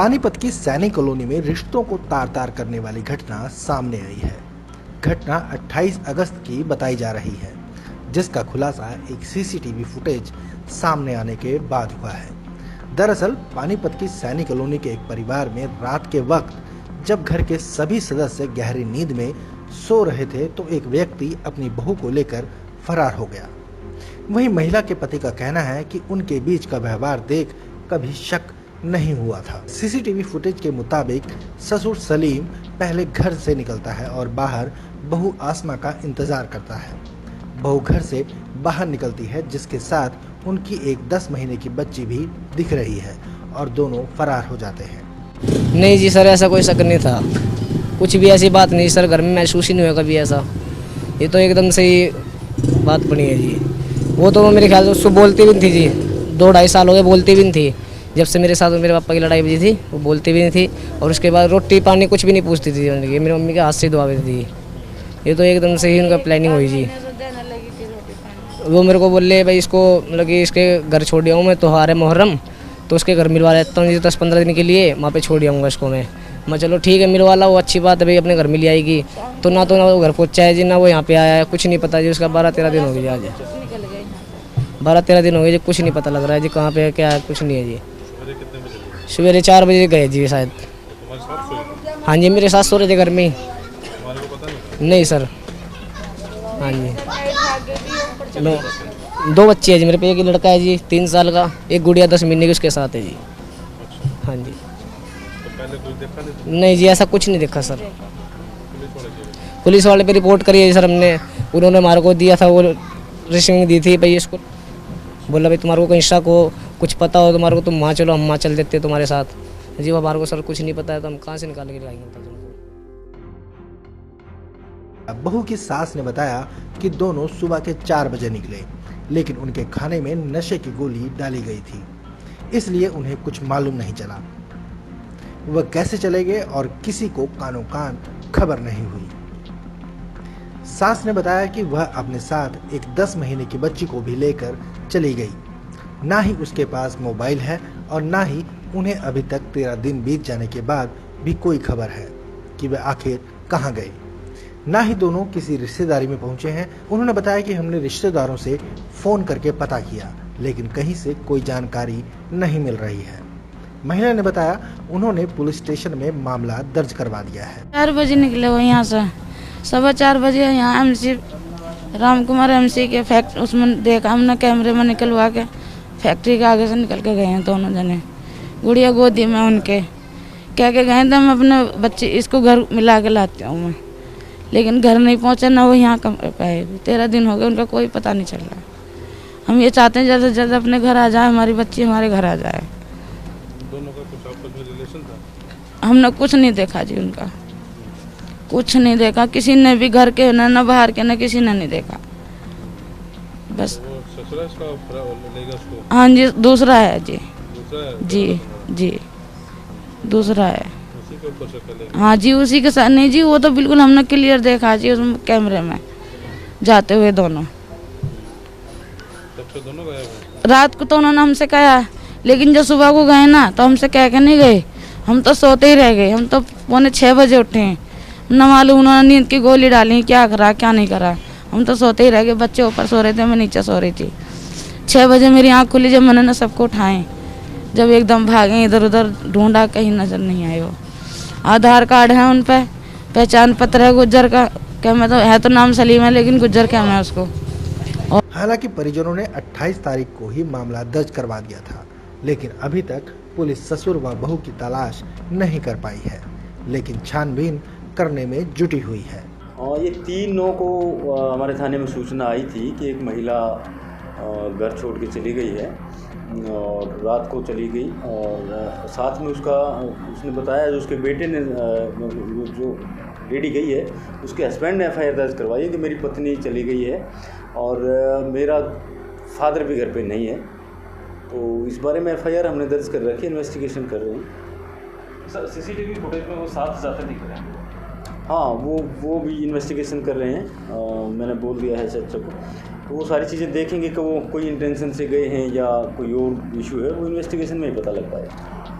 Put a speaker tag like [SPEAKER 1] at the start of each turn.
[SPEAKER 1] पानीपत की सैनिक कॉलोनी में रिश्तों को तार तार करने वाली घटना सामने आई है। घटना 28 अगस्त की बताई जा रही है, जिसका खुलासा एक सीसीटीवी फुटेज सामने आने के बाद हुआ है। दरअसल पानीपत की सैनिक कॉलोनी के एक परिवार में रात के वक्त जब घर के सभी सदस्य गहरी नींद में सो रहे थे तो एक व्यक्ति अपनी बहू को लेकर फरार हो गया। वहीं महिला के पति का कहना है कि उनके बीच का व्यवहार देख कभी शक नहीं हुआ था। सीसीटीवी फुटेज के मुताबिक ससुर सलीम पहले घर से निकलता है और बाहर बहू आसमा का इंतजार करता है। बहू घर से बाहर निकलती है, जिसके साथ उनकी एक 10 महीने की बच्ची भी दिख रही है और दोनों फरार हो जाते हैं।
[SPEAKER 2] नहीं जी सर, ऐसा कोई शक नहीं था, कुछ भी ऐसी बात नहीं सर, घर में महसूस ही नहीं हुआ कभी ऐसा। ये तो एकदम से ही बात बनी है जी। वो तो मेरे ख्याल से उसको बोलती भी नहीं थी जी, 2-2.5 साल हो गए बोलती भी नहीं थी। जब से मेरे साथ मेरे पापा की लड़ाई हुई थी वो बोलती भी नहीं थी, और उसके बाद रोटी पानी कुछ भी नहीं पूछती थी। ये मेरी मम्मी के हाथ से दुआ थी। ये तो एकदम से ही उनका प्लानिंग हुई जी। वो मेरे को बोले भाई इसको मतलब कि इसके घर छोड़ आऊँ मैं, त्योहार है मुहर्रम, तो उसके घर मिलवा लेता हूँ 10-15 दिन के लिए, वहाँ पे छोड़ आऊँगा इसको मैं चलो ठीक है मिलवा ला, वो अच्छी बात है भाई, अपने घर मिल आएगी। तो ना वो घर पहुँचा है जी, ना वो यहाँ पे आया है, कुछ नहीं पता जी। उसका 12-13 दिन हो गए आज, 12-13 दिन हो गए जी, कुछ नहीं पता लग रहा है जी कहाँ पे क्या है, कुछ नहीं है जी। सवेरे 4 बजे गए जी शायद। हाँ जी, मेरे साथ सो रहे थे घर में ही। नहीं सर। हाँ जी, 2 बच्चे हैं जी मेरे पे, एक लड़का है जी 3 साल का, एक गुड़िया 10 महीने की उसके साथ है जी। हाँ जी। नहीं जी, ऐसा कुछ नहीं देखा सर। पुलिस वाले पे रिपोर्ट करी है सर हमने, उन्होंने हमारे को दिया था, वो रिसीविंग दी थी भाई इसको, बोला भाई तुम्हारे को कहीं शक हो, कुछ पता हो तुम्हारे को, तुम वहाँ चलो, हम वहाँ चल देते तुम्हारे साथ। जी हमारे को सर कुछ नहीं पता है, तो हम कहाँ से निकाल के लाएंगे तुमको।
[SPEAKER 1] बहू की सास ने बताया कि दोनों सुबह के 4 बजे निकले, लेकिन उनके खाने में नशे की गोली डाली गई थी, इसलिए उन्हें कुछ मालूम नहीं चला। वह कैसे चले गए और किसी को कानो कान खबर नहीं हुई। सास ने बताया कि वह अपने साथ एक 10 महीने की बच्ची को भी लेकर चली गई। ना ही उसके पास मोबाइल है और ना ही उन्हें अभी तक 13 दिन बीत जाने के बाद भी कोई खबर है कि वे आखिर कहां गए। ना ही दोनों किसी रिश्तेदारी में पहुंचे हैं। उन्होंने बताया कि हमने रिश्तेदारों से फोन करके पता किया, लेकिन कहीं से कोई जानकारी नहीं मिल रही है। महिला ने बताया उन्होंने पुलिस स्टेशन में मामला दर्ज करवा दिया है।
[SPEAKER 3] 4 बजे निकले वो यहाँ से, 4:15 बजे यहाँ MC राम कुमार MC के फैक्ट्री उसमें देखा हमने, कैमरे में निकलवा के फैक्ट्री के आगे से निकल के गए हैं दोनों जने। गुड़िया गोदी में उनके कह के गए थे हम अपने बच्चे इसको घर मिला के लाती हूँ मैं, लेकिन घर नहीं पहुँचा, ना वो यहाँ पाए। 13 दिन हो गए, उनका कोई पता नहीं चल रहा। हम ये चाहते हैं जल्द से जल्द अपने घर आ जाए, हमारी बच्ची हमारे घर आ जाए।
[SPEAKER 4] दोनों का कुछ आपस में रिलेशन था?
[SPEAKER 3] हमने कुछ नहीं देखा जी, उनका कुछ नहीं देखा, किसी ने भी, घर के ना बाहर के, ना किसी ने नहीं देखा। बस
[SPEAKER 4] ससुराल लेगा उसको?
[SPEAKER 3] हाँ जी, दूसरा है जी।
[SPEAKER 4] दूसरा है?
[SPEAKER 3] जी दूसरा है।
[SPEAKER 4] उसी के ऊपर शक है?
[SPEAKER 3] हाँ जी, उसी के साथ। नहीं जी, वो तो बिल्कुल हमने क्लियर देखा जी उसमें कैमरे में जाते हुए दोनों।
[SPEAKER 4] तब से दोनों गए हैं?
[SPEAKER 3] रात को तो उन्होंने हमसे कहा, लेकिन जब सुबह को गए ना तो हमसे कह के नहीं गए, हम तो सोते ही रह गए। हम तो 5:45 बजे उठे हैं, न मालूम उन्होंने नींद की गोली डाली, क्या करा क्या नहीं करा, हम तो सोते ही रह गए। बच्चे ऊपर सो रहे थे, मैं नीचे सो रही थी। 6 बजे मेरी आँख खुली जब मैंने सबको उठाए, जब एकदम भागे इधर उधर ढूंढा, कहीं नजर नहीं आए। वो आधार कार्ड है उन पर, पहचान पत्र है गुज्जर का, क्या मैं तो है तो नाम सलीम है, लेकिन गुज्जर क्या मैं उसको।
[SPEAKER 1] हालांकि परिजनों ने 28 तारीख को ही मामला दर्ज करवा दिया था, लेकिन अभी तक पुलिस ससुर व बहू की तलाश नहीं कर पाई है, लेकिन छानबीन करने में जुटी हुई है।
[SPEAKER 5] और ये 3/9 को हमारे थाने में सूचना आई थी कि एक महिला घर छोड़ के चली गई है, और रात को चली गई, और साथ में उसने बताया जो उसके बेटे ने जो लेडी गई है उसके हस्बैंड ने FIR दर्ज करवाई है कि मेरी पत्नी चली गई है और मेरा फादर भी घर पे नहीं है। तो इस बारे में FIR हमने दर्ज कर रखी है, इन्वेस्टिगेशन कर रहे हैं।
[SPEAKER 6] सर CCTV फुटेज में वो साथ जाते दिख रहे हैं?
[SPEAKER 5] हाँ, वो भी इन्वेस्टिगेशन कर रहे हैं। मैंने बोल दिया है SHO को, तो वो सारी चीज़ें देखेंगे कि वो कोई इंटेंशन से गए हैं या कोई और इशू है, वो इन्वेस्टिगेशन में ही पता लग पाएगा।